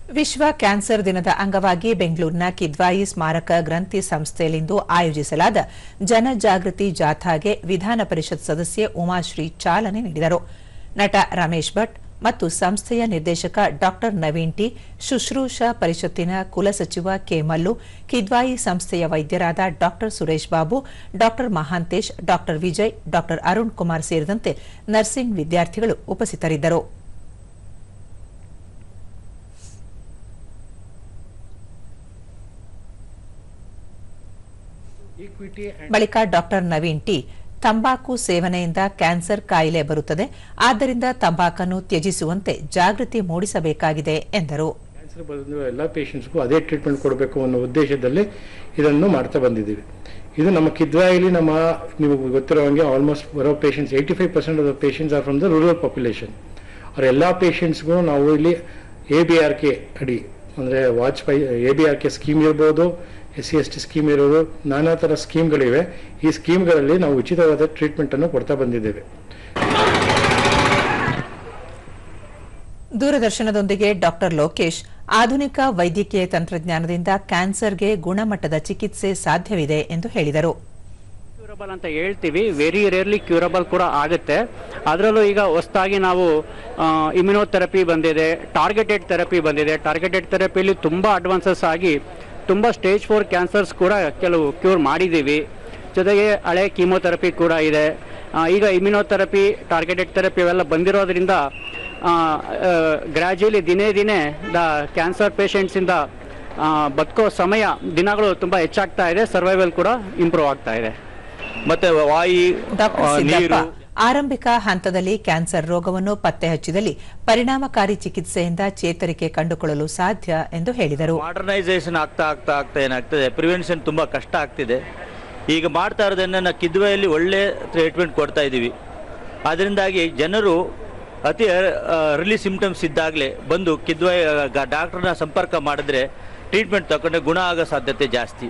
ವಿಶ್ವ ಕ್ಯಾನ್ಸರ್ ದಿನದ ಅಂಗವಾಗಿ ಬೆಂಗಳೂರಿನ ಕಿದ್ವಾಯಿ ಸ್ಮಾರಕ ಗ್ರಂಥಿ ಸಂಸ್ಥೆಯಲ್ಲಿಂದು ಆಯೋಜಿಸಲಾದ ಜನಜಾಗೃತಿ ಜಾಥಾಗೆ ವಿಧಾನ ಪರಿಷತ್ ಸದಸ್ಯೆ ಉಮಾಶ್ರೀ ಚಾಲನೆ ನೀಡಿದರು. ನಟ ರಮೇಶ್ ಭಟ್ ಮತ್ತು ಸಂಸ್ಥೆಯ ನಿರ್ದೇಶಕ ಡಾ ನವೀನ್ ಟಿ, ಶುಶ್ರೂಷಾ ಪರಿಷತ್ತಿನ ಕುಲಸಚಿವ ಕೆ ಮಲ್ಲು, ಕಿದ್ವಾಯಿ ಸಂಸ್ಥೆಯ ವೈದ್ಯರಾದ ಡಾ ಸುರೇಶ್ ಬಾಬು, ಡಾ ಮಹಾಂತೇಶ್, ಡಾ ವಿಜಯ್, ಡಾ ಅರುಣ್ ಕುಮಾರ್ ಸೇರಿದಂತೆ ನರ್ಸಿಂಗ್ ವಿದ್ಯಾರ್ಥಿಗಳು ಉಪಸ್ಥಿತರಿದ್ದರು. ಬಳಿಕ ಡಾ ನವೀನ್ ಟಿ, ತಂಬಾಕು ಸೇವನೆಯಿಂದ ಕ್ಯಾನ್ಸರ್ ಕಾಯಿಲೆ ಬರುತ್ತದೆ, ಆದ್ದರಿಂದ ತಂಬಾಕನ್ನು ತ್ಯಜಿಸುವಂತೆ ಜಾಗೃತಿ ಮೂಡಿಸಬೇಕಾಗಿದೆ ಎಂದರು. ಕ್ಯಾನ್ಸರ್ ಬಂದಿರುವ ಎಲ್ಲ ಪೇಷಂಟ್ಸ್ಗೂ ಅದೇ ಟ್ರೀಟ್ಮೆಂಟ್ ಕೊಡಬೇಕು ಅನ್ನೋ ಉದ್ದೇಶದಲ್ಲಿ ಇದನ್ನು ಮಾಡ್ತಾ ಬಂದಿದ್ದೀವಿ. ಇದು ನಮ್ಮ ಕಿದ್ವಾಯಿಲಿ ನಿಮಗೆ ಗೊತ್ತಿರೋ ಹಾಗೆ ಆಲ್ಮೋಸ್ಟ್ ಬರೋ patients 85% of the patients are from the rural population. ಅವ್ರ ಎಲ್ಲ ಪೇಷಂಟ್ಸ್ಗೂ ನಾವು ಇಲ್ಲಿ ABRK ಅಡಿ ಅಂದರೆ ವಾಜಪೇಯಿ ABRK ಸ್ಕೀಮ್ ಇರ್ಬೋದು, SC/ST ಸ್ಕೀಮ್ ಇರೋದು, ನಾನಾ ಥರ ಸ್ಕೀಮ್ಗಳಿವೆ. ಈ ಸ್ಕೀಮ್ಗಳಲ್ಲಿ ನಾವು ಉಚಿತವಾದ ಟ್ರೀಟ್ಮೆಂಟನ್ನು ಕೊಡ್ತಾ ಬಂದಿದ್ದೇವೆ. ದೂರದರ್ಶನದೊಂದಿಗೆ ಡಾ ಲೋಕೇಶ್, ಆಧುನಿಕ ವೈದ್ಯಕೀಯ ತಂತ್ರಜ್ಞಾನದಿಂದ ಕ್ಯಾನ್ಸರ್ಗೆ ಗುಣಮಟ್ಟದ ಚಿಕಿತ್ಸೆ ಸಾಧ್ಯವಿದೆ ಎಂದು ಹೇಳಿದರು. ಕ್ಯೂರಬಲ್ ಅಂತ ಹೇಳ್ತೀವಿ, ವೆರಿ ರೇರ್ಲಿ ಕ್ಯೂರಬಲ್ ಕೂಡ ಆಗುತ್ತೆ. ಅದರಲ್ಲೂ ಈಗ ಹೊಸದಾಗಿ ನಾವು ಇಮ್ಯುನೋಥೆರಪಿ ಬಂದಿದೆ, ಟಾರ್ಗೆಟೆಡ್ ಥೆರಪಿ ಬಂದಿದೆ. ಟಾರ್ಗೆಟೆಡ್ ಥೆರಪಿಯಲ್ಲಿ ತುಂಬ ಅಡ್ವಾನ್ಸಸ್ ಆಗಿ ತುಂಬ ಸ್ಟೇಜ್ 4 ಕ್ಯಾನ್ಸರ್ಸ್ ಕೂಡ ಕೆಲವು ಕ್ಯೂರ್ ಮಾಡಿದ್ದೀವಿ. ಜೊತೆಗೆ ಹಳೆ ಕೀಮೋಥೆರಪಿ ಕೂಡ ಇದೆ. ಈಗ ಇಮ್ಯುನೋಥೆರಪಿ, ಟಾರ್ಗೆಟೆಡ್ ಥೆರಪಿ ಅವೆಲ್ಲ ಬಂದಿರೋದ್ರಿಂದ ಗ್ರ್ಯಾಜುಯಲಿ ದಿನೇ ದಿನೇ ಕ್ಯಾನ್ಸರ್ ಪೇಷಂಟ್ಸಿಂದ ಬದುಕೋ ಸಮಯ ದಿನಗಳು ತುಂಬ ಹೆಚ್ಚಾಗ್ತಾ ಇದೆ. ಸರ್ವೈವಲ್ ಕೂಡ ಇಂಪ್ರೂವ್ ಆಗ್ತಾ ಇದೆ. ಮತ್ತೆ ವಾಯು, ನೀರು ಆರಂಭಿಕ ಹಂತದಲ್ಲಿ ಕ್ಯಾನ್ಸರ್ ರೋಗವನ್ನು ಪತ್ತೆ ಹಚ್ಚಿದಲ್ಲಿ ಪರಿಣಾಮಕಾರಿ ಚಿಕಿತ್ಸೆಯಿಂದ ಚೇತರಿಕೆ ಕಂಡುಕೊಳ್ಳಲು ಸಾಧ್ಯ ಎಂದು ಹೇಳಿದರು. ಮಾಡರ್ನೈಸೇಷನ್ ಆಗ್ತಾ ಏನಾಗ್ತದೆ, ಪ್ರಿವೆನ್ಷನ್ ತುಂಬಾ ಕಷ್ಟ ಆಗ್ತಿದೆ. ಈಗ ಮಾಡ್ತಾ ಇರೋದನ್ನ ಕಿದ್ವಾಯಲ್ಲಿ ಒಳ್ಳೆ ಟ್ರೀಟ್ಮೆಂಟ್ ಕೊಡ್ತಾ ಇದ್ದೀವಿ. ಅದರಿಂದಾಗಿ ಜನರು ಅತಿ ಅರ್ಲಿ ಸಿಂಪ್ಟಮ್ಸ್ ಇದ್ದಾಗಲೇ ಬಂದು ಕಿದ್ವಾಯಿ ಡಾಕ್ಟರ್ನ ಸಂಪರ್ಕ ಮಾಡಿದ್ರೆ ಟ್ರೀಟ್ಮೆಂಟ್ ತಗೊಂಡ್ರೆ ಗುಣ ಆಗೋ ಸಾಧ್ಯತೆ ಜಾಸ್ತಿ.